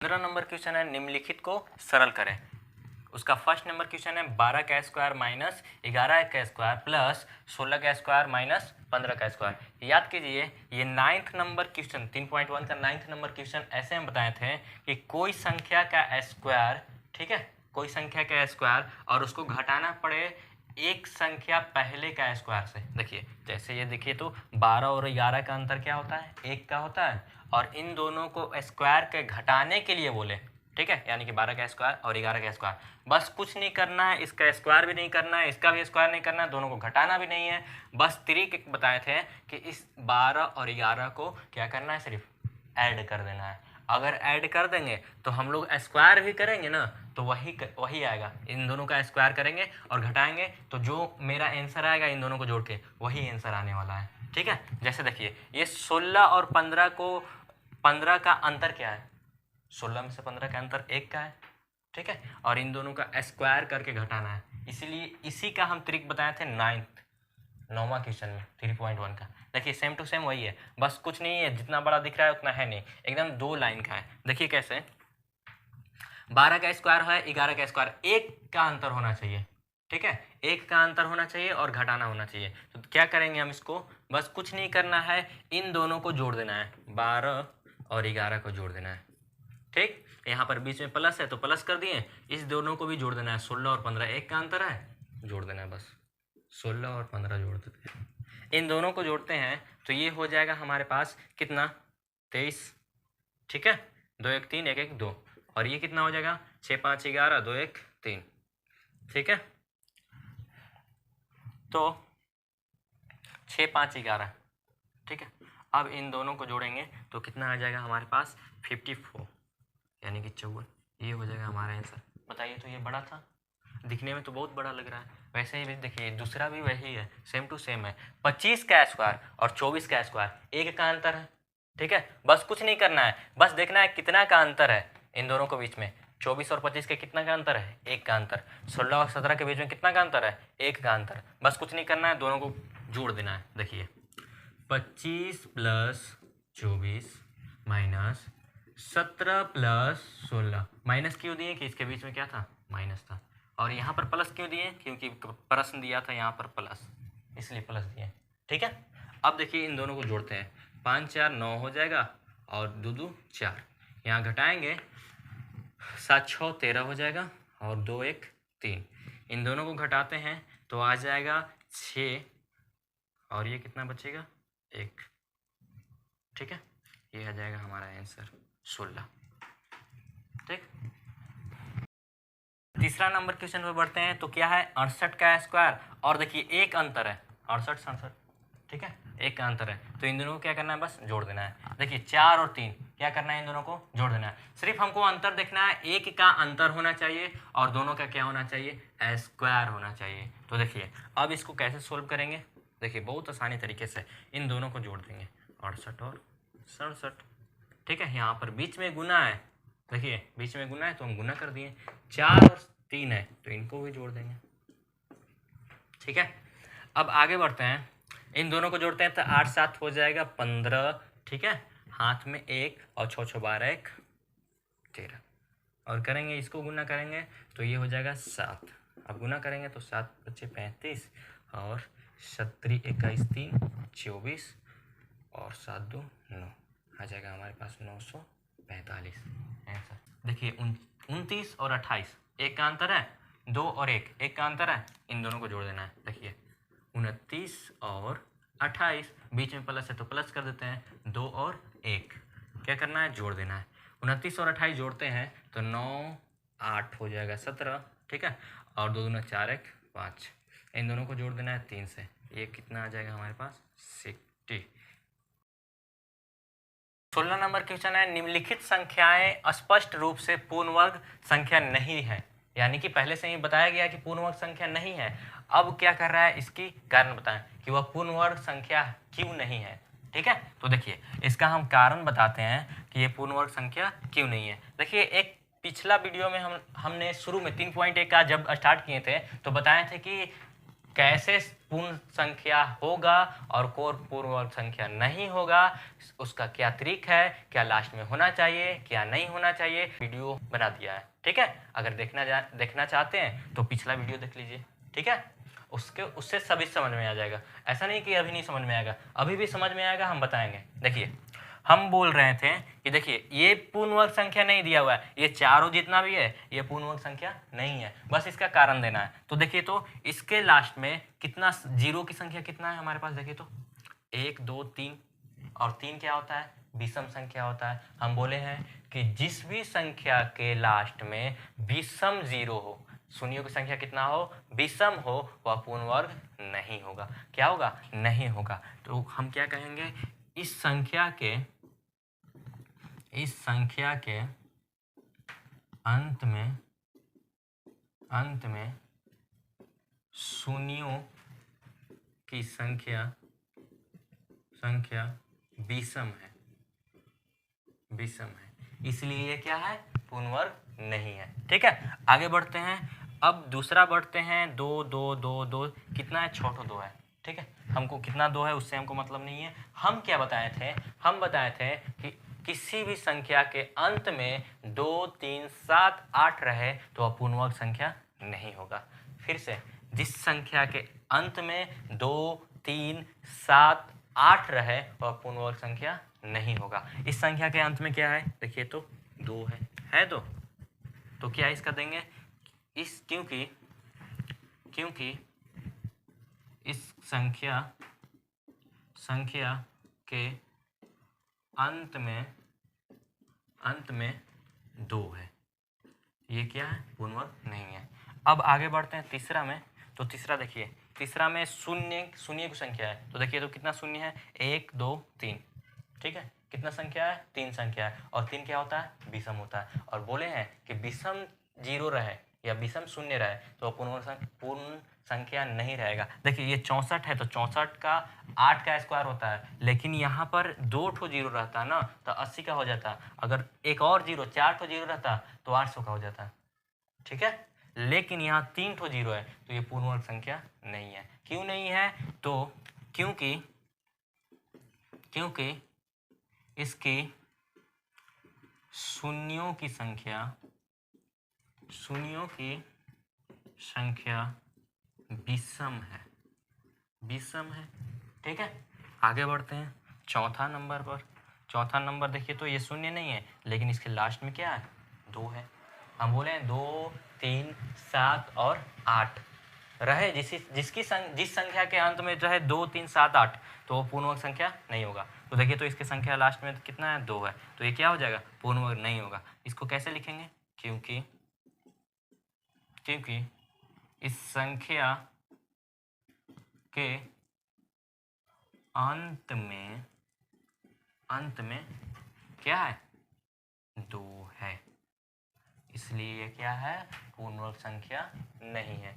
15 number question है निम्नलिखित को सरल करें। उसका फर्स्ट नंबर क्वेश्चन है 12 का स्क्वायर माइनस 11 का स्क्वायर प्लस 16 का स्क्वायर माइनस 15 का स्क्वायर। याद कीजिए ये 9th नंबर क्वेश्चन 3.1 का 9th नंबर क्वेश्चन ऐसे हम बताए थे कि कोई संख्या का स्क्वायर, ठीक है, कोई संख्या का स्क्वायर और उसको घटाना पड़े एक संख्या पहले का स्क्वायर से। देखिए जैसे ये देखिए तो 12 और 11 का अंतर क्या होता है, 1 का होता है, और इन दोनों को स्क्वायर के घटाने के लिए बोले, ठीक है, यानी कि 12 का स्क्वायर और 11 का स्क्वायर। बस कुछ नहीं करना है, इसका स्क्वायर भी नहीं करना है, इसका भी स्क्वायर नहीं करना है, दोनों को घटाना भी नहीं है। बस ट्रिक बताए थे कि इस 12 और 11 को क्या करना है, सिर्फ ऐड कर देना है। अगर ऐड कर देंगे तो हम लोग स्क्वायर भी करेंगे ना तो वही आएगा। इन दोनों का स्क्वायर करेंगे और घटाएंगे तो जो मेरा आंसर आएगा इन दोनों को जोड़ के वही आंसर आने वाला है, ठीक है। जैसे देखिए ये 16 और 15 का अंतर क्या है, 16 में से 15 का अंतर 1 का है, ठीक है, और इन दोनों का स्क्वायर करके घटाना है। इसीलिए इसी का हम ट्रिक बताए थे 9वां क्वेश्चन में 3.1 का। देखिए सेम टू सेम वही है, बस कुछ नहीं है, जितना बड़ा दिख रहा है उतना है नहीं, एकदम 2 लाइन का है। देखिए कैसे 12 का स्क्वायर है 11 का स्क्वायर, 1 का अंतर होना चाहिए, ठीक है, 1 का अंतर होना चाहिए और घटाना होना चाहिए। तो क्या करेंगे हम इसको, बस कुछ नहीं करना है, इन दोनों को जोड़ देना है, 12 और 11 को जोड़ देना है, ठीक। यहाँ पर बीच में प्लस है तो प्लस कर दिए, इस दोनों को भी जोड़ देना है, 16 और 15 1 का अंतर है, जोड़ देना है, बस 16 और 15 जोड़ देते हैं। इन दोनों को जोड़ते हैं तो ये हो जाएगा हमारे पास कितना, 23, ठीक है, 2 1 3 1 1 2, और ये कितना हो जाएगा 6 5 11 2 1 3, ठीक है। तो 6 5 11, ठीक है। अब इन दोनों को जोड़ेंगे तो कितना आ जाएगा हमारे पास 54, यानी कि 54, ये हो जाएगा हमारा आंसर। बताइए तो ये बड़ा था, दिखने में तो बहुत बड़ा लग रहा है, वैसे ही देखिए दूसरा भी वही है, सेम टू सेम है, 25 का स्क्वायर और 24 का स्क्वायर, 1 का अंतर है, ठीक है। बस कुछ नहीं करना है, बस देखना है कितना का अंतर है इन दोनों के बीच में, 24 और 25 के कितना का अंतर है, 1 का अंतर। 16 और 17 के बीच में कितना का अंतर है, 1 का अंतर। बस कुछ नहीं करना है, दोनों को जोड़ देना है। देखिए 25 प्लस 24 माइनस 17 प्लस 16, माइनस क्यों दिए कि इसके बीच में क्या था, माइनस था, और यहाँ पर प्लस क्यों दिए, क्योंकि प्रश्न दिया था यहाँ पर प्लस, इसलिए प्लस दिए, ठीक है। अब देखिए इन दोनों को जोड़ते हैं, 5 4 9 हो जाएगा और 2 2 4, यहाँ घटाएंगे 7 6 13 हो जाएगा और 2 1 3, इन दोनों को घटाते हैं तो आ जाएगा 6 और ये कितना बचेगा 1, ठीक है, ये आ जाएगा हमारा आंसर 16, ठीक। तीसरा नंबर क्वेश्चन पर बढ़ते हैं तो क्या है 68 का स्क्वायर, और देखिए एक अंतर है 68 67, ठीक है, एक का अंतर है, तो इन दोनों को क्या करना है, बस जोड़ देना है। देखिए 4 और 3 क्या करना है, इन दोनों को जोड़ देना है। सिर्फ हमको अंतर देखना है, एक का अंतर होना चाहिए और दोनों का क्या होना चाहिए, स्क्वायर होना चाहिए। तो देखिए अब इसको कैसे सोल्व करेंगे, देखिए बहुत आसानी तरीके से इन दोनों को जोड़ देंगे, 68 और 67, ठीक है। यहाँ पर बीच में गुना है, देखिए बीच में गुना है तो हम गुना कर दिए, 4 और 3 है तो इनको भी जोड़ देंगे, ठीक है। अब आगे बढ़ते हैं, इन दोनों को जोड़ते हैं तो 8 7 हो जाएगा 15, ठीक है, हाथ में 1 और 6 6 12 1 13, और करेंगे इसको गुना करेंगे तो ये हो जाएगा 7, अब गुना करेंगे तो 7 बच्चे 35 और 7 21 3 24 और 7 2 9, आ जाएगा हमारे पास 945 आंसर। देखिए 29 और 28 एक का अंतर है, 2 और 1 एक का अंतर है, इन दोनों को जोड़ देना है। देखिए 29 और 28, बीच में प्लस है तो प्लस कर देते हैं, 2 और 1 क्या करना है, जोड़ देना है। 29 और 28 जोड़ते हैं तो 9 8 हो जाएगा 17, ठीक है, और 2 2 4 1 5, इन दोनों को जोड़ देना है 3 से, ये कितना आ जाएगा हमारे पास 60। 16 नंबर क्वेश्चन है निम्नलिखित संख्याएं स्पष्ट रूप से पूर्ण वर्ग संख्या नहीं है, यानी कि पहले से ही बताया गया कि पूर्ण वर्ग संख्या नहीं है। अब क्या कर रहा है, इसकी कारण बताएं कि वह पूर्ण वर्ग संख्या क्यों नहीं है, ठीक है। तो देखिए इसका हम कारण बताते हैं कि ये पूर्ण वर्ग संख्या क्यों नहीं है। देखिए एक पिछला वीडियो में हमने शुरू में 3.1 का जब स्टार्ट किए थे तो बताए थे कि कैसे पूर्ण संख्या होगा और पूर्ण वर्ग संख्या नहीं होगा, उसका क्या ट्रिक है, क्या लास्ट में होना चाहिए, क्या नहीं होना चाहिए, वीडियो बना दिया है। ठीक है, अगर देखना चाहते हैं तो पिछला वीडियो देख लीजिए। ठीक है, उससे सभी समझ में आ जाएगा। ऐसा नहीं कि अभी नहीं समझ में आएगा, अभी भी समझ में आएगा, हम बताएंगे। देखिए, हम बोल रहे थे कि देखिए ये पूर्ण वर्ग संख्या नहीं दिया हुआ है, ये चारों जितना भी है ये पूर्ण वर्ग संख्या नहीं है, बस इसका कारण देना है। तो देखिए, तो इसके लास्ट में कितना जीरो की संख्या कितना है हमारे पास, देखिए तो 1 2 3, और 3 क्या होता है, विषम संख्या होता है। हम बोले हैं कि जिस भी संख्या के लास्ट में विषम जीरो हो, शून्यों की संख्या कितना हो, विषम हो, वह पूर्ण वर्ग नहीं होगा। क्या होगा, नहीं होगा। तो हम क्या कहेंगे, इस संख्या के अंत में शून्यों की संख्या विषम है, इसलिए ये क्या है, पूर्ण वर्ग नहीं है। ठीक है, आगे बढ़ते हैं। अब दूसरा बढ़ते हैं, 2 2 2 2 कितना है, 6 2 है। ठीक है, हमको कितना 2 है उससे हमको मतलब नहीं है। हम क्या बताए थे, हम बताए थे कि किसी भी संख्या के अंत में 2 3 7 8 रहे तो वह पूर्ण वर्ग संख्या नहीं होगा। फिर से, जिस संख्या के अंत में 2 3 7 8 रहे वह पूर्ण वर्ग संख्या नहीं होगा। इस संख्या के अंत में क्या है, देखिए तो 2 है 2, तो क्या इसका देंगे, इस क्योंकि इस संख्या के अंत में 2 है, ये क्या है, पूर्ण वर्ग नहीं है। अब आगे बढ़ते हैं तीसरा में। तो तीसरा देखिए, तीसरा में शून्य की संख्या है। तो देखिए तो कितना शून्य है, 1 2 3। ठीक है, कितना संख्या है, 3 संख्या है, और 3 क्या होता है, विषम होता है। और बोले हैं कि विषम जीरो रहे या विषम शून्य रहे तो पूर्ण संख्या नहीं रहेगा। देखिए ये 64 है, तो 64 का 8 का स्क्वायर होता है, लेकिन यहाँ पर 2 ठो जीरो रहता है ना, तो 80 का हो जाता। अगर एक और जीरो, 4 ठो जीरो रहता तो 800 का हो जाता। ठीक है, लेकिन यहाँ 3 ठो जीरो है, तो ये पूर्ण वर्ग संख्या नहीं है। क्यों नहीं है, तो क्योंकि इसकी शून्यों की संख्या विषम है। ठीक है, आगे बढ़ते हैं चौथा नंबर पर। चौथा नंबर देखिए तो ये शून्य नहीं है, लेकिन इसके लास्ट में क्या है, 2 है। हम बोले 2 3 7 और 8 रहे, जिस संख्या के अंत में जो है 2 3 7 8, तो वो पूर्ण वर्ग संख्या नहीं होगा। तो देखिए तो इसके संख्या लास्ट में कितना है, 2 है, तो ये क्या हो जाएगा, पूर्ण वर्ग नहीं होगा। इसको कैसे लिखेंगे, क्योंकि इस संख्या के अंत में क्या है, 2 है, इसलिए ये क्या है, पूर्ण वर्ग संख्या नहीं है।